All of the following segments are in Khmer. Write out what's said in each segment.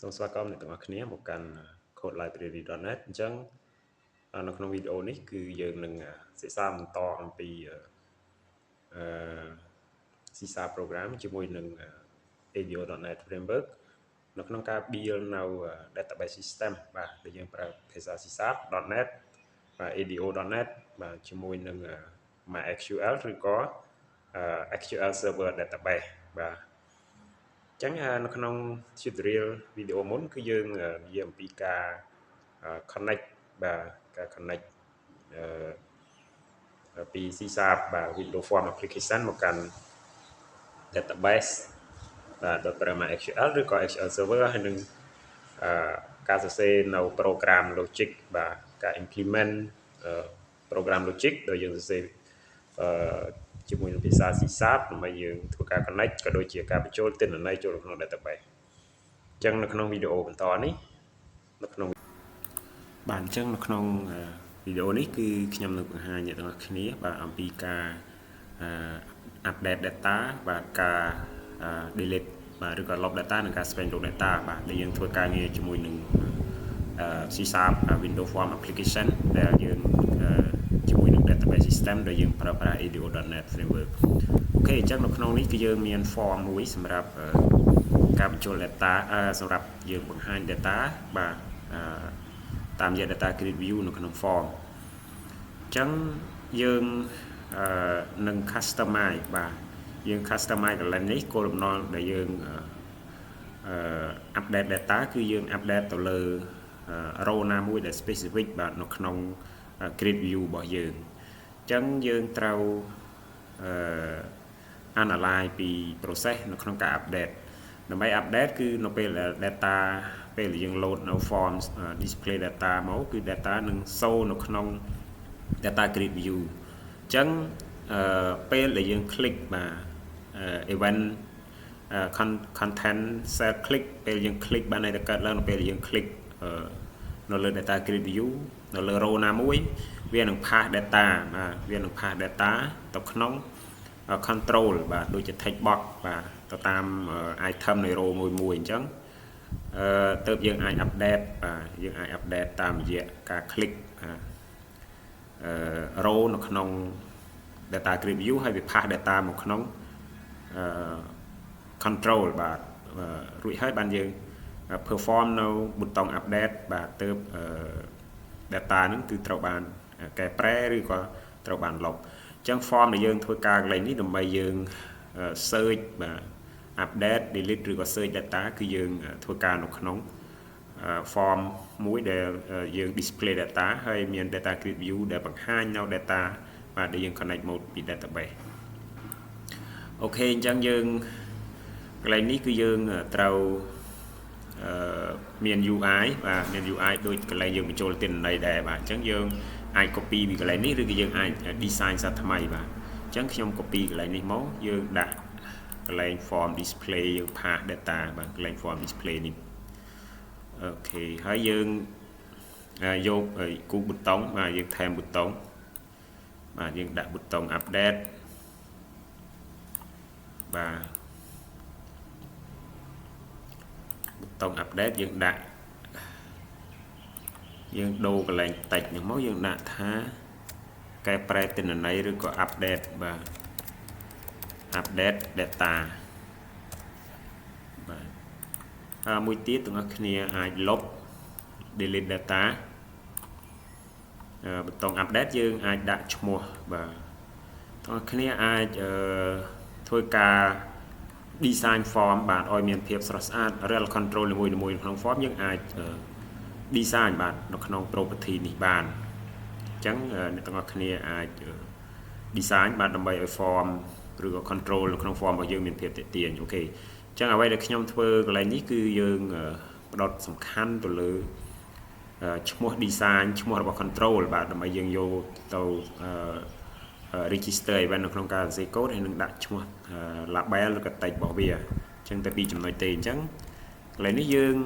សូមស្វាគមន៍អ្នកទាំងអស់គ្នាមកកាន់ Code Library.net អញ្ចឹងនៅក្នុងវីដេអូនេះគឺយើងនឹងសិក្សាបន្តអំពីC# program ជាមួយនឹង ADO.NET Framework នៅក្នុងការ build នៅ database system បាទដែលយើងប្រើភាសា C# .NET បាទ ADO.NET បាទជាមួយនឹង MySQL ឬក៏ SQL Server Database បាទចឹងនៅក្នុង tutorial វីដេអូមុនគឺយើងនិយាយអំពីការ connect បាទការ connect ពី C# បាទ Windows Form application មកកាន់ database បាទដោយប្រើ MySQL ឬក៏ SQL Server ហើយនឹងការសរសេរនៅ program logic បាទការ implement program logic ដោយយើងសរសេរជាមួយនឹងភាសា C# ដើម្បីយើងធ្វើការ connect ក៏ដូចជាការបញ្ចូលទិន្នន័យចូលក្នុង database អញ្ចឹងនៅក្នុងវីដេអូបន្តនេះនៅក្នុងបាទអញ្ចឹងនៅក្នុងវីដេអូនេះគឺខ្ញុំនឹងបង្ហាញអ្នកទាំងអស់គ្នាបាទអំពីការ update data បាទការ delete បាទឬក៏ log data និងការ spend log data បាទដែលយើងធ្វើការងារជាមួយនឹង C# Windows Form application ដែលយើងជាមួយនឹង database system ដែលយើងប្រើប្រាស់ ADO.NET Framework អូខេអញ្ចឹងនៅក្នុងនេះគឺយើងមាន form មួយសម្រាប់ការបញ្ចូល data សម្រាប់យើងបង្ហាញ data បាទតាមរយៈ data grid view នៅក្នុង form អញ្ចឹងយើងនឹង customize បាទយើង customize កន្លែងនេះគោលបំណងដែលយើងupdate data គឺយើង update ទៅលើ row ណាមួយដែល specific បាទនៅក្នុង grid view របស់យើងអញ្ចឹងយើងត្រូវ analyze ពី process នៅក្នុងការ update ដើម្បី update គឺនៅពេល data ពេលដែលយើង load នៅ form display data មកគឺ data នឹង show នៅក្នុង data grid view អញ្ចឹងពេលដែលយើង click បាទ event content cell click ពេលយើង click បានតែកើតឡើងនៅពេលដែលយើង click នៅលើ data grid view នៅលើ row ណាមួយវានឹង pass data បាទវានឹង pass data ទៅក្នុង control បាទដូចជា text box បាទទៅតាម item នៃ row មួយអញ្ចឹងទៅយើងអាច update បាទយើងអាច update តាមរយៈការ click row នៅក្នុង data grid view ហើយវា pass data មកក្នុង control បាទរួចហើយបានយើង perform នៅប៊ូតុង update បាទទើប data ហ្នឹងគឺត្រូវបានកែប្រែឬក៏ត្រូវបានលុបអញ្ចឹង form ដែលយើងធ្វើការកន្លែងនេះដើម្បីយើង search បាទ update delete ឬក៏ search data គឺយើងធ្វើការនៅក្នុង form មួយដែលយើង display data ហើយមាន data grid view ដែលបង្ហាញនៅ data បាទដែលយើង connect មកពី database អូខេអញ្ចឹងយើងកន្លែងនេះគឺយើងត្រូវមាន UI បាទមាន UI ដូចកន្លែងយើងបញ្ចូលទិន្នន័យដែរបាទអញ្ចឹងយើងអាច copy ពីកន្លែងនេះឬក៏យើងអាច design សាថ្មីបាទអញ្ចឹងខ្ញុំ copy កន្លែងនេះមកយើងដាក់កន្លែង form display យើង pass data បាទកន្លែង form display នេះអូខេហើយយើងយកគូប៊ូតុងបាទយើងថែមប៊ូតុងបាទយើងដាក់ប៊ូតុង update បាទប៊ូតុង update យើងដាក់យើងដូរកន្លែង text នេះមកយើងដាក់ថាកែប្រែទិន្នន័យឬក៏ update បាទ update data បាទមួយទៀតទាំងអស់គ្នាអាចលុប delete data ប៊ូតុង update យើងអាចដាក់ឈ្មោះបាទទាំងអស់គ្នាអាចធ្វើការ design form បាទឲ្យមានភាពស្រស់ស្អាត rel control នីមួយៗក្នុង form យើងអាច design បាទនៅក្នុង property នេះបានអញ្ចឹងអ្នកទាំងអស់គ្នាអាច design បាទដើម្បីឲ្យ form ឬក៏ control នៅក្នុង form របស់យើងមានភាពទាក់ទាញអូខេអញ្ចឹងអ្វីដែលខ្ញុំធ្វើកន្លែងនេះគឺយើងផ្ដោតសំខាន់ទៅលើឈ្មោះ design ឈ្មោះរបស់ control បាទដើម្បីយើងយកទៅ register event នៅក្នុងការសរសេរ code ហើយនឹងដាក់ឈ្មោះ label ឬក៏ text របស់វាអញ្ចឹងតែពីរចំណុចទេអញ្ចឹងកន្លែងនេះយើង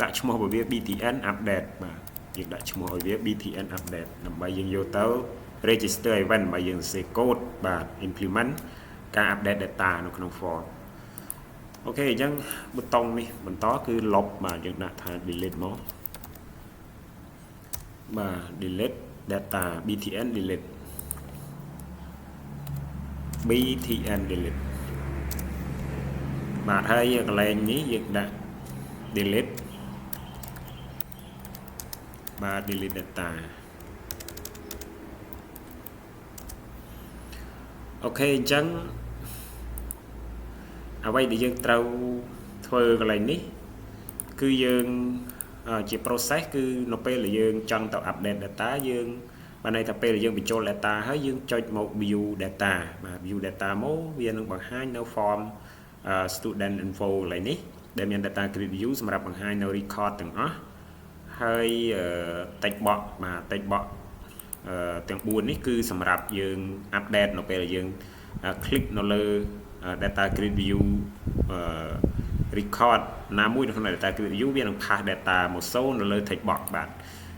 ដាក់ឈ្មោះរបស់វា btn update បាទយើងដាក់ឈ្មោះឲ្យវា btn update ដើម្បីយើងយកទៅ register event ដើម្បីយើងសរសេរ code បាទ implement ការ update data នៅក្នុង form ok chẳng bút tông đi mình tó cứ lọc mà chúng ta thà delete nó mà delete data btn delete delete mà thấy cái lên nhí việc đã delete và delete data ok chẳng ở đây thì dương trâu thôi cái này ní cứ dương chỉ process cứ nó là dương trong tạo update data dương và này tập là dương bị cho data hết dương cho một view data mà view data mô viên bằng hai no form student info lại ní để mình data create view xong bằng hai no record từng đó hơi tách bọ mà tách bọ tiếng buồn ní cứ xong dương update nó là dương click nó lơ data create view record nam mũi trong này data create view viên bằng pass data một số nó lơ tách bọ bạn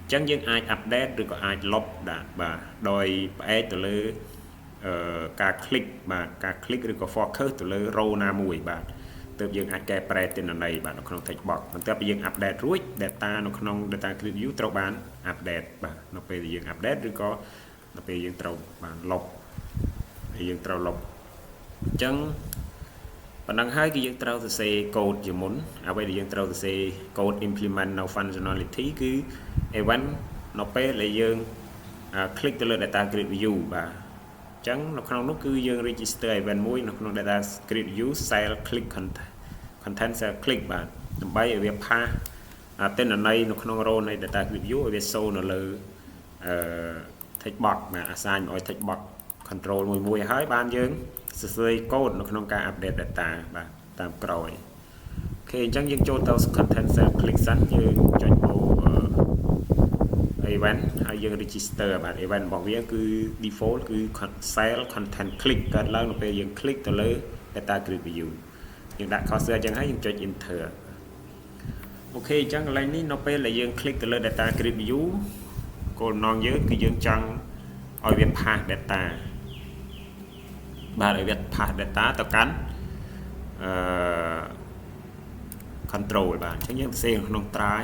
chẳng những ai update rồi có ai log đã và đòi phải từ lơ cả click mà cả click rồi có focus từ lơ row nam mũi bạn từ dương ai kẹp pre tên này bạn nó không tách bọ mình tiếp dương update ruột data nó không data create view trâu bán update bạn nó bây giờ update rồi có nó bây giờ trâu bạn log bây giờ trâu log chẳng và năng hai cái dân trâu sẽ code gì muốn à bây giờ dân trâu sẽ code implement no functionality cứ event nó bé là dân click tới data create view và chẳng nó không nó cứ dân register event mũi nó không data create view cell click content cell click và bây giờ việc pa tên là này nó không role này data create view về show nó là text box mà assign ở text box control mùi hơi ban dương xây code nó không cả update data và tạm rồi khi chẳng những chỗ tao content sẽ click sẵn như cho bộ event hay dương register bạn eventบอกវាគឺ default គឺ cell content click កើតឡើងនៅពេលយើង click ទៅលើ data grid view យើងដាក់ cursor អញ្ចឹងហើយយើងចុច enter អូខេអញ្ចឹងកន្លែងនេះនៅពេលដែលយើង click ទៅលើ data grid view គោលនងយើងគឺយើងចង់ឲ្យវា pass dataបាទឲ្យវា pass data ទៅកាន់control បាទអញ្ចឹងយើងផ្សេងក្នុង try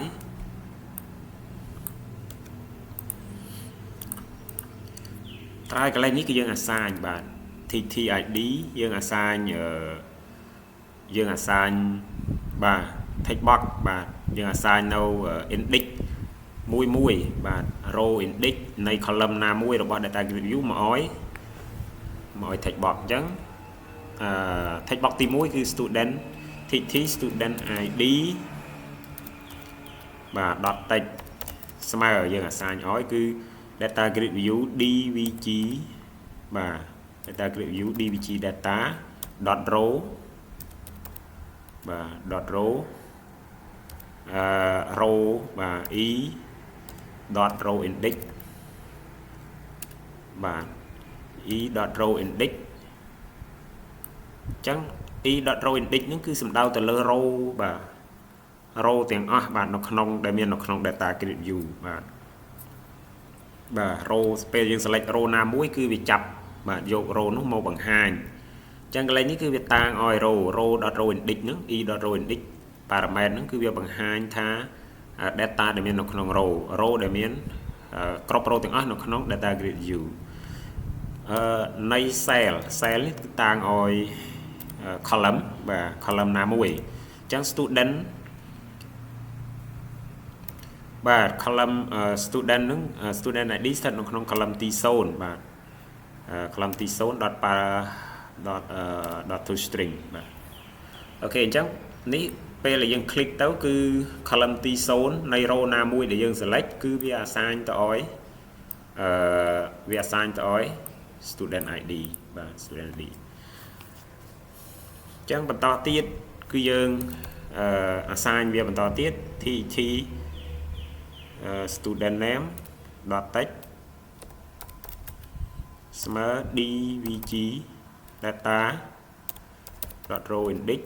កន្លែងនេះគឺយើង assign បាទ TTID យើង assign បាទ text box បាទយើង assign នៅ index មួយបាទ row index នៃ column ណាមួយរបស់ data grid view មកឲ្យ text box អញ្ចឹងtext box ទី1គឺ student TT student ID បាទ .text ស្មើយើង assign ឲ្យគឺ data grid view dvg បាទ data grid view dvg data .row បាទ .row row បាទ e .row index បាទ e .row index អញ្ចឹង e .row index ហ្នឹងគឺសំដៅទៅលើ row បាទ row ទាំងអស់បាទនៅក្នុងដែលមាននៅក្នុង data grid view បាទ row ពេលយើង select row ណាមួយគឺវាចាប់បាទយក row នោះមកបង្ហាញអញ្ចឹងកន្លែងនេះគឺវាតាងឲ្យ row.row index ហ្នឹង e.row index parameter ហ្នឹងគឺវាបង្ហាញថា data ដែលមាននៅក្នុង row ដែលមានគ្រប់ row ទាំងអស់នៅក្នុង data grid view នៃ cell នេះគឺតាងឲ្យ column បាទ column ណាមួយអញ្ចឹង student បាទ column student ហ្នឹង student ID ស្ថិតនៅក្នុង column T0 បាទ column T0 .toString បាទអូខេអញ្ចឹងនេះពេលដែលយើង click ទៅគឺ column T0 នៃ row ណាមួយដែលយើង select គឺវា assign ទៅឲ្យវា assign ទៅឲ្យ student ID បាទ student ID អញ្ចឹងបន្តទៀតគឺយើង assign វាបន្តទៀត TT student name .text ស្មើ dvg data .row index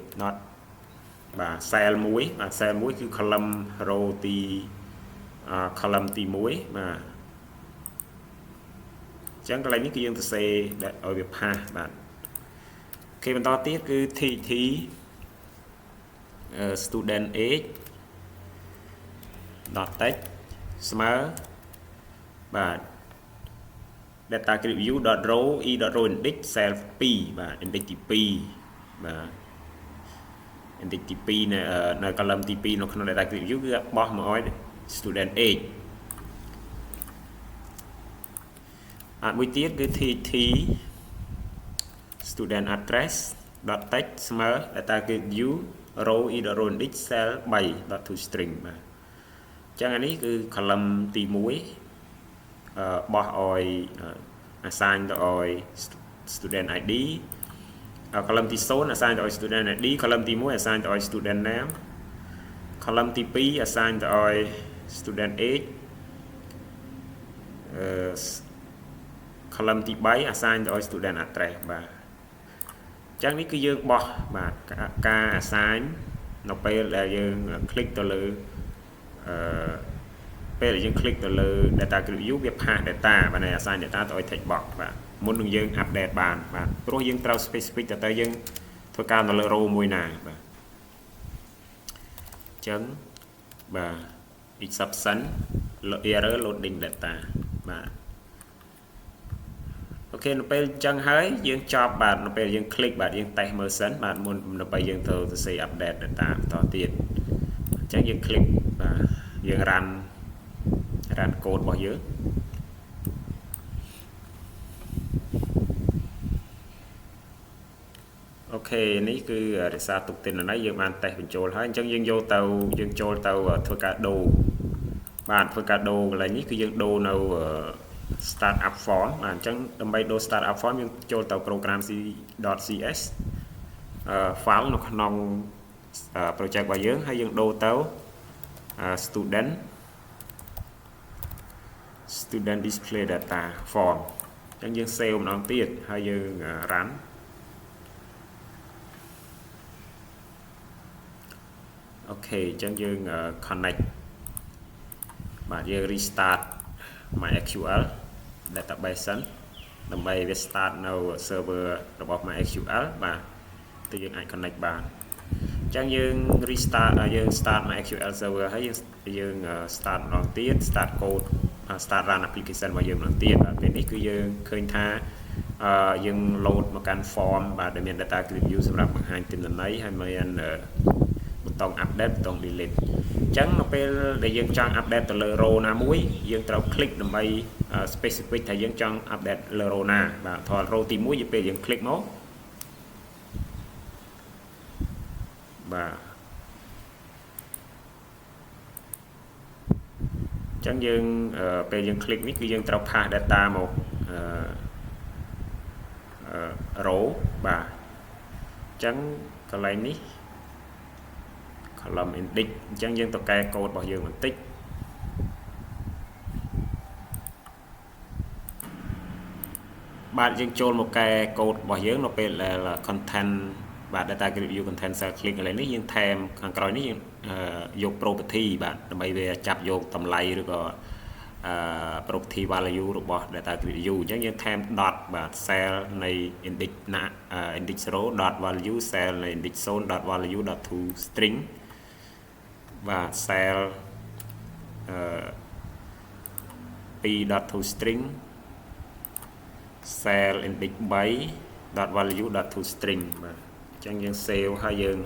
បាទ cell មួយបាទ cell មួយគឺ column row ទី column ទី1បាទអញ្ចឹងកន្លែងនេះគឺយើងសរសេរឲ្យវា pass បាទគេបន្តទៀតគឺ TT student age dot text ស្មើបាទ data grid view dot row e dot row index cell 2បាទ index ទី2បាទ index ទី2នៅ column ទី2នៅក្នុង data grid view គឺបោះមកឲ្យ student age មួយទៀតគឺ tt student address dot text ស្មើ data grid view row e dot row index cell 3 dot to string បាទអញ្ចឹងអានេះគឺ column ទី1បោះឲ្យ assign ទៅឲ្យ student id column ទី0 assign ទៅឲ្យ student id column ទី1 assign ទៅឲ្យ student name column ទី2 assign ទៅឲ្យ student age column ទី3 assign ទៅឲ្យ student address បាទអញ្ចឹងនេះគឺយើងបោះបាទការ assign នៅពេលដែលយើង click ទៅលើពេលដែលយើង click ទៅលើ data grid view វា pass data បាទ assign data ទៅឲ្យ text box បាទមុននឹងយើង update បានបាទព្រោះយើងត្រូវ specific ទៅយើងធ្វើការនៅលើ row មួយណាបាទអញ្ចឹងបាទ exception error loading data បាទអូខេនៅពេលអញ្ចឹងហើយយើងចប់បាទនៅពេលយើង click បាទយើង test មើលសិនបាទមុននៅពេលយើងទៅសរសេរ update data បន្តទៀតអញ្ចឹងយើង click បាទយើង run code របស់យើងអូខេនេះគឺរក្សាទុកទិន្នន័យយើងបានតេស្តបញ្ចូលហើយអញ្ចឹងយើងយកទៅយើងចូលទៅធ្វើការដូរបាទធ្វើការដូរកន្លែងនេះគឺយើងដូរនៅ start up form បាទអញ្ចឹងដើម្បីដូរ start up form យើងចូលទៅ program c.cs file នៅក្នុង project របស់យើងហើយយើងដូរទៅ student display data form អញ្ចឹងយើង save ម្ដងទៀតហើយយើង run អូខេអញ្ចឹងយើង connect បាទយើង restart MySQL database សិនដើម្បីវា start នៅ server របស់ MySQL បាទទៅយើងអាច connect បានអញ្ចឹងយើង restart យើង start MySQL server ហើយយើង start ម្ដងទៀត start code start run application របស់យើងម្ដងទៀតបាទពេលនេះគឺយើងឃើញថាយើង load មកកាន់ form បាទដែលមាន data grid view សម្រាប់បង្ហាញទិន្នន័យហើយមាន ប៊ូតុង update ប៊ូតុង delete អញ្ចឹងនៅពេលដែលយើងចង់ update ទៅលើ row ណាមួយយើងត្រូវ click ដើម្បី specific ថាយើងចង់ update លើ row ណាបាទថត row ទី1ពេលយើង click មកបាទអញ្ចឹងយើងពេលយើង click នេះគឺយើងត្រូវ pass data មក row បាទអញ្ចឹងកន្លែងនេះ column index អញ្ចឹងយើងទៅកែកូដរបស់យើងបន្តិចបាទយើងចូលមកកែកូដរបស់យើងនៅពេលដែល content បាទ data grid view content cell click កន្លែងនេះយើងថែមខាងក្រោយនេះយើងយក property បាទដើម្បីវាចាប់យកតម្លៃឬក៏ property value របស់ data grid view អញ្ចឹងយើងថែម dot បាទ cell នៃ index ណា index row dot value cell នៃ index zone dot value dot to string បាទ cell 2 dot to string cell index 3 dot value dot to string បាទអញ្ចឹងយើង save ហើយយើង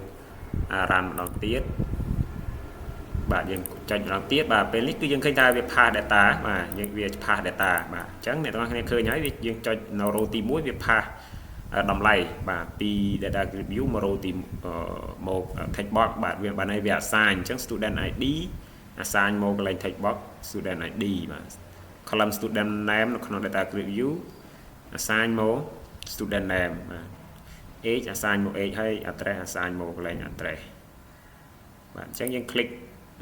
run ម្ដងទៀតបាទយើងចុចម្ដងទៀតបាទពេលនេះគឺយើងឃើញថាវា pass data បាទយើងវា pass data បាទអញ្ចឹងអ្នកទាំងអស់គ្នាឃើញហើយយើងចុចនៅ row ទី1វា pass តម្លៃបាទពី data grid view មក row ទីមក text box បាទវាបានឲ្យវា assign អញ្ចឹង student id assign មកកន្លែង text box student id បាទ column student name នៅក្នុង data grid view assign មក student name បាទ age assign មក age ហើយ address assign មកកន្លែង address បាទអញ្ចឹងយើង click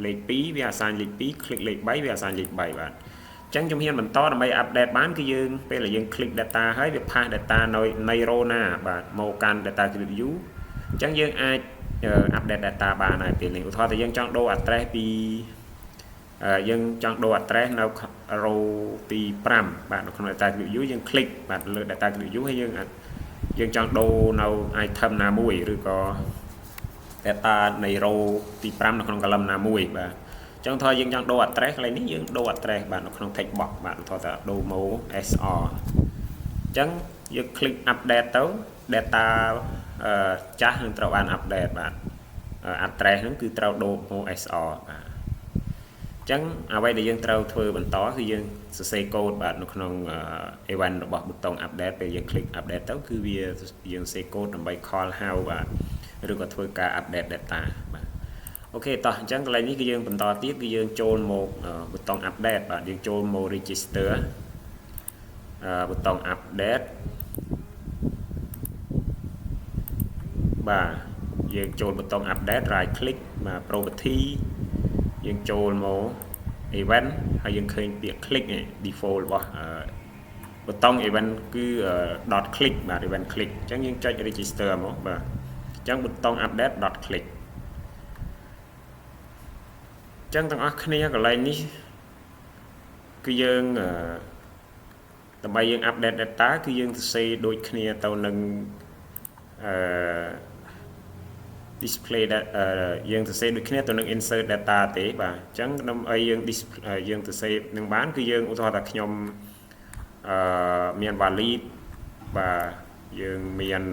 លេខ2វា assign លេខ2 click លេខ3វា assign លេខ3បាទអញ្ចឹងជំហានបន្តដើម្បី update បានគឺយើងពេលដែលយើង click data ហើយវា pass data នៅ row ណាបាទមកកាន់ data grid view អញ្ចឹងយើងអាច update data បានហើយពេលនេះឧទាហរណ៍ថាយើងចង់ដូរ address ពីយើងចង់ដូរ address នៅ row ទី5បាទនៅក្នុង data grid view យើង click បាទលើ data grid view ហើយយើងចង់ដូរនៅ item ណាមួយឬក៏ data នៃ row ទី5នៅក្នុង column ណាមួយបាទអញ្ចឹងថាយើងចង់ដូរ address កន្លែងនេះយើងដូរ address បាទនៅក្នុង text box បាទថា domo sr អញ្ចឹងយើង click update ទៅ data ចាស់នឹងត្រូវបាន update បាទ address ហ្នឹងគឺត្រូវ domo sr បាទអញ្ចឹងអ្វីដែលយើងត្រូវធ្វើបន្តគឺយើងសរសេរ code បាទនៅក្នុង event របស់ប៊ូតុង update ពេលយើង click update ទៅគឺវាយើងសរសេរ code ដើម្បី call how បាទឬក៏ធ្វើការ update data បាទអូខេតោះអញ្ចឹងកន្លែងនេះគឺយើងបន្តទៀតគឺយើងចូលមកប៊ូតុង update បាទយើងចូលមក register ប៊ូតុង update បាទយើងចូលប៊ូតុង update right click បាទ property យើងចូលមក event ហើយយើងឃើញពាក្យ click default របស់ប៊ូតុង event គឺ dot click បាទ event click អញ្ចឹងយើងចុច register មកបាទអញ្ចឹងប៊ូតុង update dot click អញ្ចឹងទាំងអស់គ្នាកន្លែងនេះគឺយើងដើម្បីយើង update data គឺយើងសរសេរដូចគ្នាទៅនឹងdisplay យើងសរសេរដូចគ្នាទៅនឹង insert data ទេបាទអញ្ចឹងដើម្បីយើងយើងសរសេរនឹងបានគឺយើងឧទាហរណ៍ថាខ្ញុំមាន valid បាទយើងមាន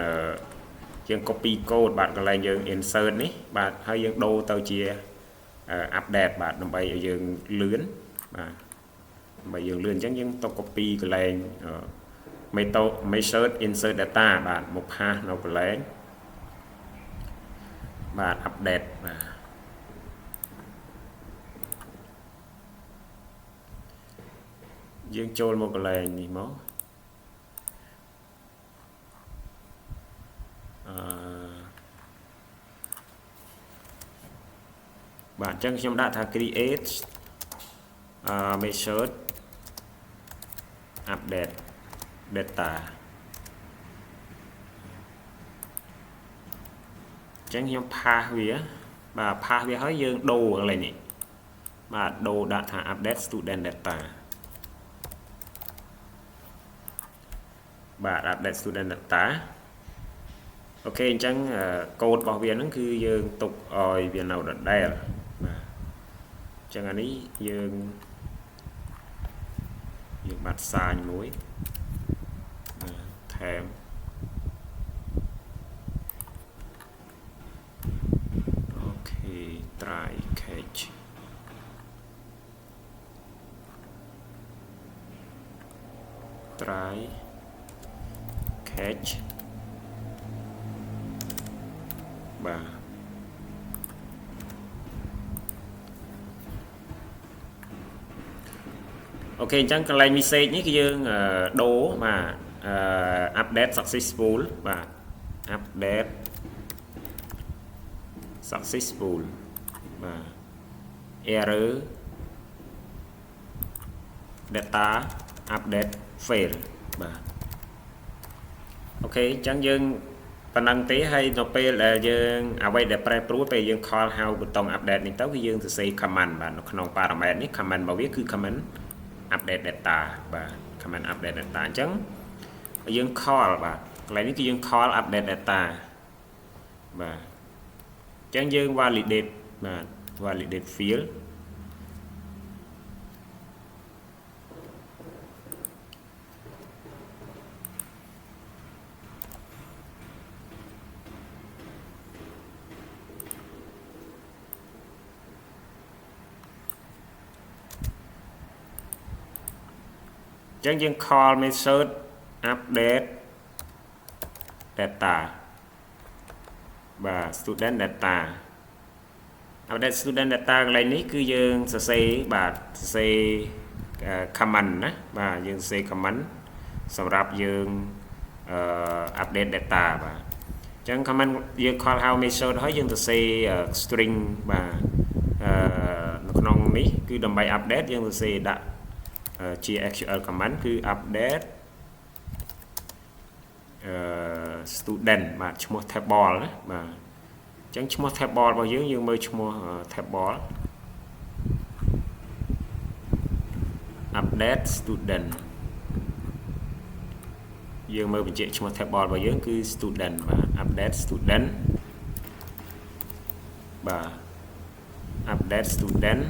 យើង copy code បាទកន្លែងយើង insert នេះបាទហើយយើងដូរទៅជា update បាទដើម្បីឲ្យយើងលឿនបាទដើម្បីយើងលឿនអញ្ចឹងយើងទៅ copy កន្លែង method insert data បាទមក pass នៅកន្លែងបាទ update បាទយើងចូលមកកន្លែងនេះមកបាទអញ្ចឹងខ្ញុំដាក់ថា create method update data អញ្ចឹងខ្ញុំ pass វាបាទ pass វាហើយយើងដូរកន្លែងនេះបាទដូរដាក់ថា update student data បាទ update student data អូខេអញ្ចឹងកូដរបស់វាហ្នឹងគឺយើងទុកឲ្យវានៅដដែលបាទអញ្ចឹងអានេះយើងបាត់សាញមួយថែមអូខេ try catch បាទអូខេអញ្ចឹងកន្លែង message នេះគឺយើងដូរបាទupdate successful បាទ update successful បាទ error data update fail បាទអូខេអញ្ចឹងយើងប៉ុណ្ណឹងទេហើយនៅពេលដែលយើងអ្វីដែលប្រែប្រួលពេលយើង call ហៅប៊ូតុង update នេះទៅគឺយើងសរសេរ command បាទនៅក្នុង parameter នេះ command របស់វាគឺ command update data បាទ command update data អញ្ចឹងយើង call បាទកន្លែងនេះគឺយើង call update data បាទអញ្ចឹងយើង validate បាទ validate field អញ្ចឹងយើង call method update data បាទ student data update student data កន្លែងនេះគឺយើងសរសេរបាទសរសេរ command ណាបាទយើងសរសេរ command សម្រាប់យើង update data បាទអញ្ចឹង command យើង call how method ហើយយើងសរសេរ string បាទនៅក្នុងនេះគឺដើម្បី update យើងសរសេរដាក់ជា SQL command គឺ update student បាទឈ្មោះ table ណាបាទអញ្ចឹងឈ្មោះ table របស់យើងមើលឈ្មោះ table update student យើងមើលបញ្ជាក់ឈ្មោះ table របស់យើងគឺ student បាទ update student បាទ update student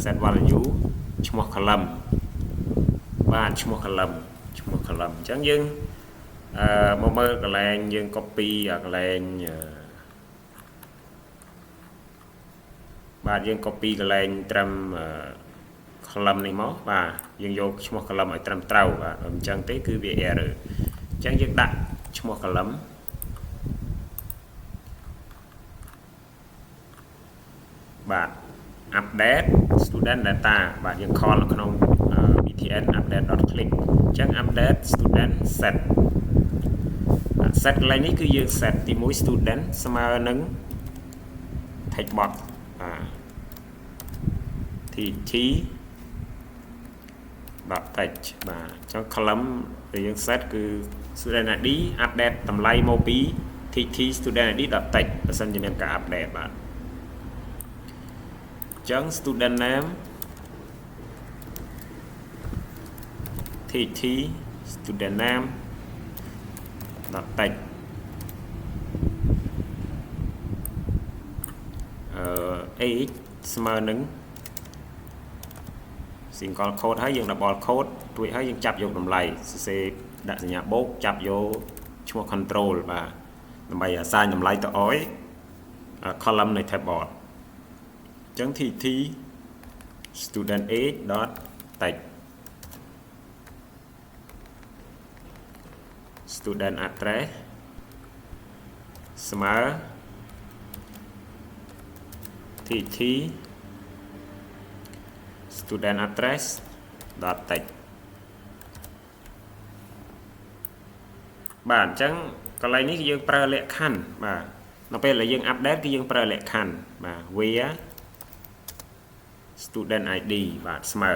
set value ឈ្មោះ column បាទឈ្មោះ column អញ្ចឹងយើងមកមើលកន្លែងយើង copy កន្លែងបាទយើង copy កន្លែងត្រឹម column នេះមកបាទយើងយកឈ្មោះ column ឲ្យត្រឹមត្រូវបាទអញ្ចឹងទេគឺវា error អញ្ចឹងយើងដាក់ឈ្មោះ column បាទ update student data បាទយើង call នៅក្នុង btn update.click អញ្ចឹង update student set កន្លែងនេះគឺយើង set ទី1 student ស្មើនឹង text box បាទ tt text បាទអញ្ចឹង column ដែលយើង set គឺ student id update តម្លៃមកពី tt student id text បើសិនជាមានការ update បាទអញ្ចឹង student name tt student name text age ស្មើនឹង single code ហើយយើង double code រួចហើយយើងចាប់យកតម្លៃសរសេរដាក់សញ្ញាបូកចាប់យកឈ្មោះ control បាទដើម្បី assign តម្លៃទៅឲ្យ column នៃ table អញ្ចឹង tt student age text student address ស្មើ tt student address text បាទអញ្ចឹងកន្លែងនេះគឺយើងប្រើលក្ខខណ្ឌបាទនៅពេលដែលយើង update គឺយើងប្រើលក្ខខណ្ឌបាទ where student id បាទស្មើ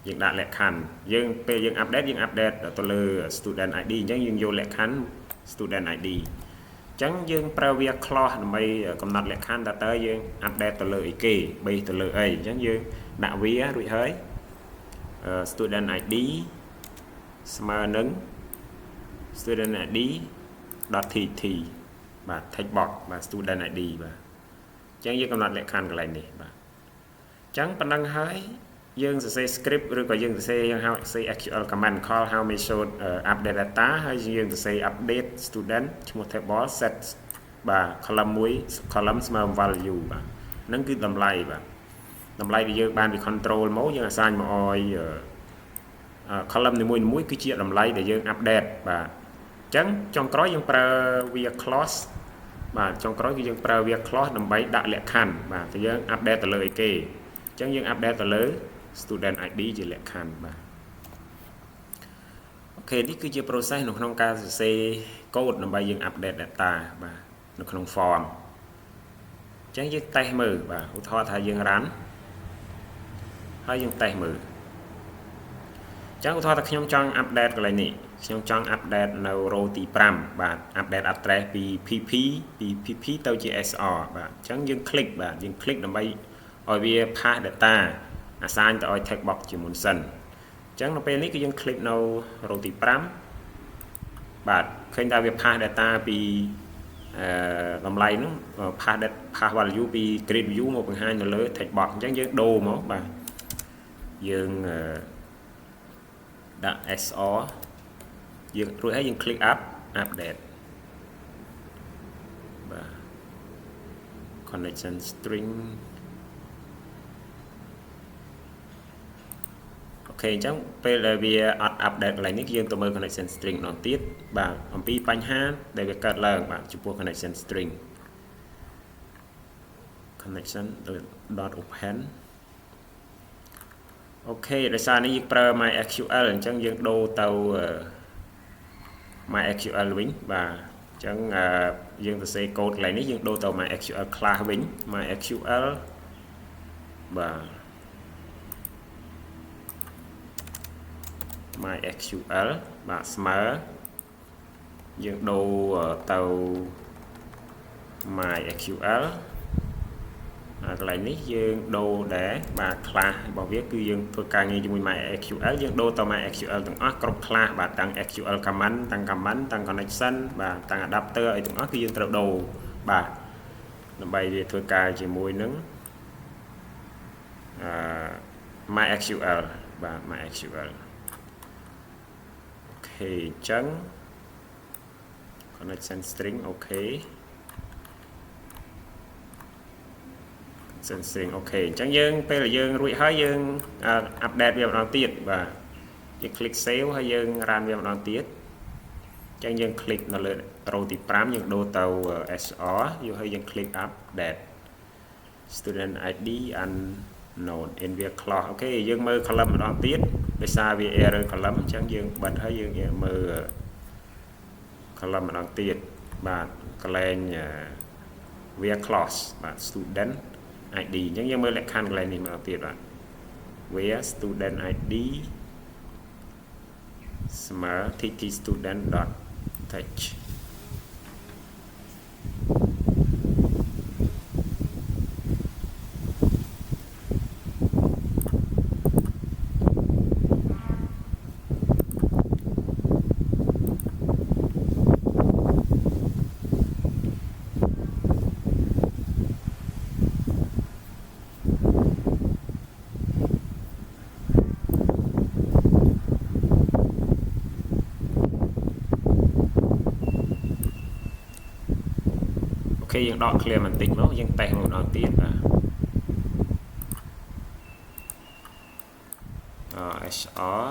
យើងដាក់លក្ខខណ្ឌយើងពេលយើង update យើង update ទៅលើ student id អញ្ចឹងយើងយកលក្ខខណ្ឌ student id អញ្ចឹងយើងប្រើវា clause ដើម្បីកំណត់លក្ខខណ្ឌតើយើង update ទៅលើអីគេ base ទៅលើអីអញ្ចឹងយើងដាក់វារួចហើយ student id ស្មើនឹង student id .tt បាទ text box បាទ student id បាទអញ្ចឹងយើងកំណត់លក្ខខណ្ឌកន្លែងនេះបាទអញ្ចឹងប៉ុណ្ណឹងហើយយើងសរសេរ script ឬក៏យើងសរសេរយើងហៅ SQL command call how method update data ហើយយើងសរសេរ update student ឈ្មោះ table set បាទ column 1 column ស្មើ value បាទហ្នឹងគឺតម្លៃបាទតម្លៃដែលយើងបានពី control មកយើង assign មកឲ្យ column នីមួយៗគឺជាតម្លៃដែលយើង update បាទអញ្ចឹងចុងក្រោយយើងប្រើវា clause បាទចុងក្រោយគឺយើងប្រើវា clause ដើម្បីដាក់លក្ខខណ្ឌបាទតែយើង update ទៅលើអីគេអញ្ចឹងយើង update ទៅលើ student id ជាលក្ខខណ្ឌបាទអូខេនេះគឺជា process នៅក្នុងការសរសេរ code ដើម្បីយើង update data បាទនៅក្នុង form អញ្ចឹងយើងតេស្តមើលបាទឧទាហរណ៍ថាយើង run ហើយយើងតេស្តមើលអញ្ចឹងឧទាហរណ៍ថាខ្ញុំចង់ update កន្លែងនេះខ្ញុំចង់ update នៅ row ទី5បាទ update address ពី pp ទៅជា sr បាទអញ្ចឹងយើង click បាទយើង click ដើម្បីឲ្យវា pass data assign ទៅឲ្យ text box ជាមុនសិនអញ្ចឹងនៅពេលនេះគឺយើង click នៅ row ទី5បាទឃើញថាវា pass data ពីតម្លៃហ្នឹង pass value ពី grid view មកបង្ហាញនៅលើ text box អញ្ចឹងយើងដូរមកបាទយើងដាក់ sr យើងរួចហើយយើង click update បាទ connection string អូខេអញ្ចឹងពេលដែលវាអត់ update កន្លែងនេះយើងទៅមើល connection string ម្ដងទៀតបាទអំពីបញ្ហាដែលវាកើតឡើងបាទចំពោះ connection string connection .open អូខេដោយសារនេះយើងប្រើ MySQL អញ្ចឹងយើងដូរទៅ MySQL វិញបាទអញ្ចឹងយើងសរសេរ code កន្លែងនេះយើងដូរទៅ MySQL class វិញ MySQL បាទ MySQL បាទស្មើយើងដូរទៅ MySQL កន្លែងនេះយើងដូរដែរបាទ class របស់វាគឺយើងធ្វើការងារជាមួយ MySQL យើងដូរទៅ MySQL ទាំងអស់គ្រប់ class បាទទាំង SQL command ទាំង connection បាទទាំង adapter អីទាំងអស់គឺយើងត្រូវដូរ បាទដើម្បីវាធ្វើការជាមួយនឹងMySQL បាទ MySQL អូខេអញ្ចឹង connection string អូខេ connection string អូខេអញ្ចឹងយើងពេលយើងរួចហើយយើងអាប់ដេតវាម្ដងទៀតបាទយើង click save ហើយយើង run វាម្ដងទៀតអញ្ចឹងយើង click នៅលើ row ទី5យើងដូរទៅ SR យកហើយយើង click update student ID unknown in via clause អូខេយើងមើល column ម្ដងទៀតដោយសារវា error column អញ្ចឹងយើងបិទហើយយើងមើល column ម្ដងទៀតបាទកន្លែង via clause បាទ student ID អញ្ចឹងយើងមើលលក្ខខណ្ឌកន្លែងនេះម្ដងទៀតបាទ via student ID ស្មើ tt student.text អូខេយើងដក clear បន្តិចមកយើងតេស្តម្ដងទៀតបាទ HR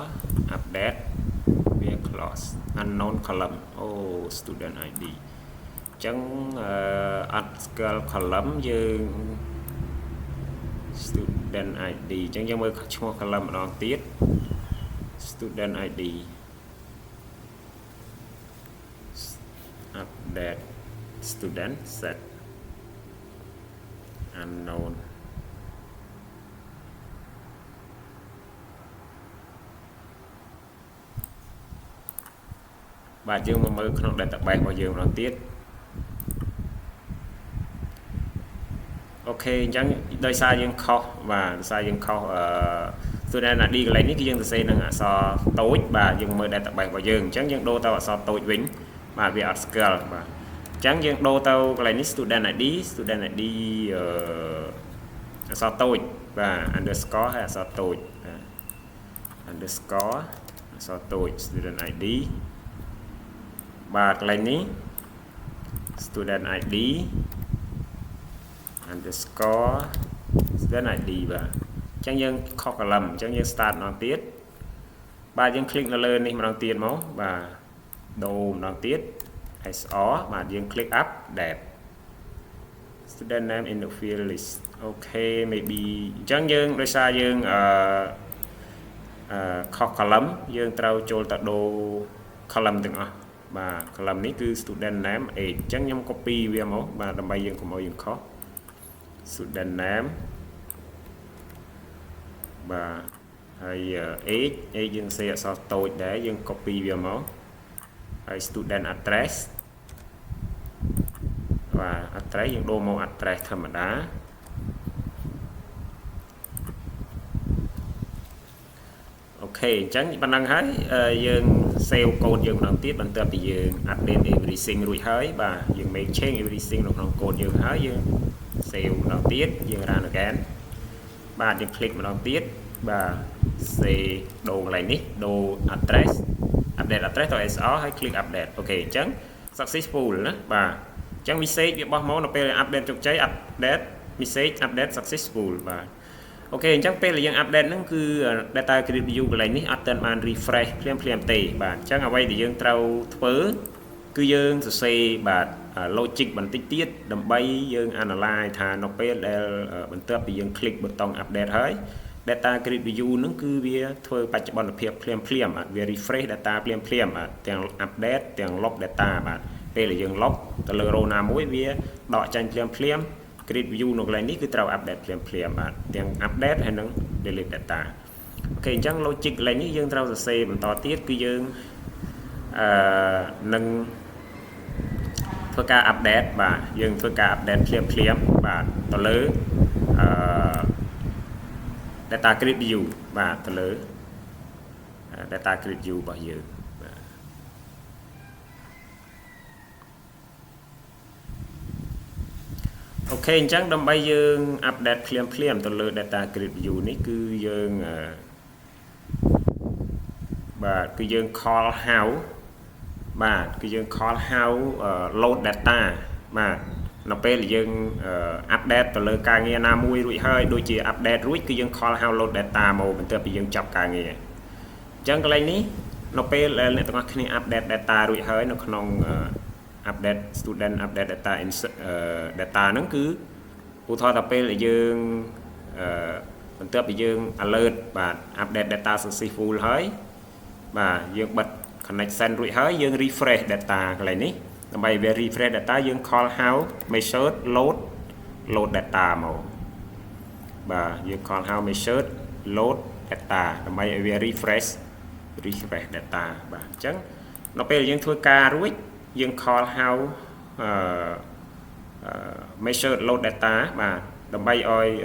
update via clause unknown column អូ student ID អញ្ចឹងអត់ស្គាល់ column យើង student ID អញ្ចឹងយើងមើលឈ្មោះ column ម្ដងទៀត student ID update student set unknown បាទយើងមកមើលក្នុង database របស់យើងម្ដងទៀតអូខេអញ្ចឹងដោយសារយើងខុសបាទដោយសារយើងខុសstudent ID កន្លែងនេះគឺយើងសរសេរនឹងអក្សរតូចបាទយើងមើល database របស់យើងអញ្ចឹងយើងដូរទៅអក្សរតូចវិញបាទវាអត់ស្គាល់បាទអញ្ចឹងយើងដូរទៅកន្លែងនេះ student ID អក្សរតូចបាទ underscore ហើយអក្សរតូច underscore អក្សរតូច student ID បាទកន្លែងនេះ student ID underscore student ID បាទអញ្ចឹងយើងខុស column អញ្ចឹងយើង start ម្ដងទៀតបាទយើង click នៅលើនេះម្ដងទៀតមកបាទដូរម្ដងទៀត SR បាទយើង click update student name in the field list អូខេ maybe អញ្ចឹងយើងដោយសារយើងខុស column យើងត្រូវចូលទៅដូរ column ទាំងអស់បាទ column នេះគឺ student name age អញ្ចឹងខ្ញុំ copy វាមកបាទដើម្បីយើងកុំឲ្យយើងខុស student name បាទហើយ age យើងសេអក្សរតូចដែរយើង copy វាមកហើយ student address បាទ address យើងដូរមក address ធម្មតាអូខេអញ្ចឹងប៉ុណ្ណឹងហើយយើង save code យើងម្ដងទៀតបន្ទាប់ពីយើង update everything រួចហើយបាទយើង make change everything នៅក្នុង code យើងហើយយើង save ម្ដងទៀតយើង run again បាទយើង click ម្ដងទៀតបាទ save ដូរកន្លែងនេះដូរ address update address ទៅ SR ហើយ click update អូខេអញ្ចឹង successful ណាបាទអញ្ចឹង message វាបោះមកនៅពេល update ជោគជ័យ update message update successful បាទអូខេអញ្ចឹងពេលដែលយើង update ហ្នឹងគឺ data grid view កន្លែងនេះអត់ទាន់បាន refresh ភ្លាមទេបាទអញ្ចឹងអ្វីដែលយើងត្រូវធ្វើគឺយើងសរសេរបាទ logic បន្តិចទៀតដើម្បីយើង analyze ថានៅពេលដែលបន្ទាប់ពីយើង click ប៊ូតុង update ហើយ data grid view ហ្នឹងគឺវាធ្វើបច្ចុប្បន្នភាពភ្លាមបាទវា refresh data ភ្លាមបាទទាំង update ទាំង log data បាទពេលដែលយើង log ទៅលើ row ណាមួយវាដកចាញ់ភ្លាម grid view នៅកន្លែងនេះគឺត្រូវ update ភ្លាមបាទទាំង update ហើយនិង delete data អូខេអញ្ចឹង logic កន្លែងនេះយើងត្រូវសរសេរបន្តទៀតគឺយើងនឹងធ្វើការ update បាទយើងធ្វើការ update ភ្លាមបាទទៅលើdata grid view បាទទៅលើ data grid view របស់យើងបាទ ok chắc đâm bay dương update phim từ lượt data grid view ní cứ dương và cứ dương call how và cứ dương call how load data mà nó pe là dương update từ lượt ca nghe nam mui rụi hơi đôi chỉ update rụi cứ dương call how load data màu mình tự bị dương chọc ca nghe chẳng cái này ní nó pe là nên tụi nó update data rụi hơi nó không update student update data data nó cứ cụ thể tập là dương mình tự bị dương alert và update data successful hơi và dương bật connection rụi hơi dương refresh data cái này ní bài về refresh data dương call how measure load data màu và dương call how measure load data bài về refresh data và chẳng nó bây giờ dương thua ca rụi dương call how measure load data và đầm bay oi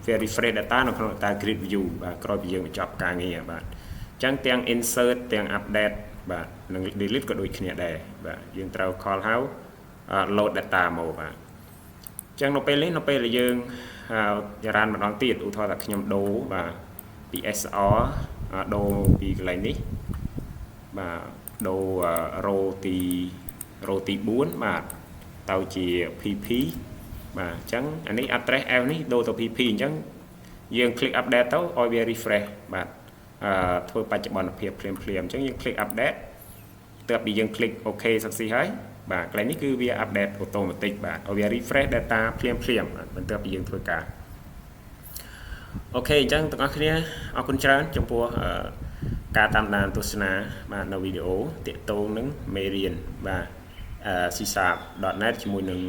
về refresh data nó không ta grid view và coi bây giờ mình chọn ca nghe và chẳng tiếng insert tiếng update và nâng delete có đôi khi này và dương trao call how load data màu và chẳng nó bây là dương giờ ran mà đón tiền ưu thôi là khi nhầm đố và PSO đô bị cái này và đô roti 4 mà tàu chỉ PP mà chẳng anh ấy address L ní đô tàu PP chẳng dương click update tàu oi về refresh và thôi bài chụp bằng phim chẳng dương click update tự bị dương click OK sắp xí hết và cái này cứ via update automatic và oi về refresh data phim mình tự bị dương thôi cả OK chẳng tụi các kia ở con trán trong bộการตามดานตัวสนามาในวิดีโอเตะโตนึงเมเรียนvà C#.net ជាមួយនឹង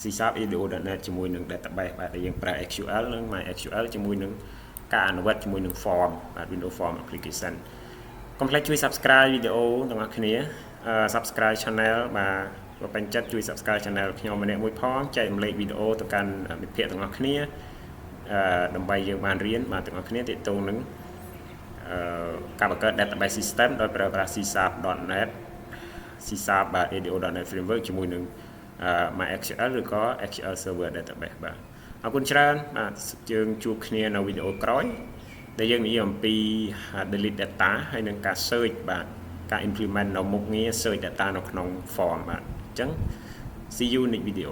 C#edu.net ជាមួយនឹង database បាទដែលយើងប្រើ SQL និង MySQL ជាមួយនឹងការអនុវត្តជាមួយនឹង form បាទ Windows Form application កុំភ្លេចជួយ subscribe វីដេអូទាំងអស់គ្នា subscribe channel បាទបើពេញចិត្តជួយ subscribe channel ខ្ញុំម្នាក់មួយផងចែករំលែកវីដេអូទៅកាន់មិត្តភ័ក្តិទាំងអស់គ្នាដើម្បីយើងបានរៀនបាទទាំងអស់គ្នាទាក់ទងនឹងការបង្កើត database system ដោយប្រើប្រាស់ C#.net C# បាទ edu.net framework ជាមួយនឹង MySQL ឬក៏ SQL Server Database បាទអរគុណច្រើនបាទយើងជួបគ្នានៅវីដេអូក្រោយដែលយើងនិយាយអំពី delete data ហើយនឹងការ search បាទការ implement នៅមុខងារ search data នៅក្នុង form បាទអញ្ចឹង see you next video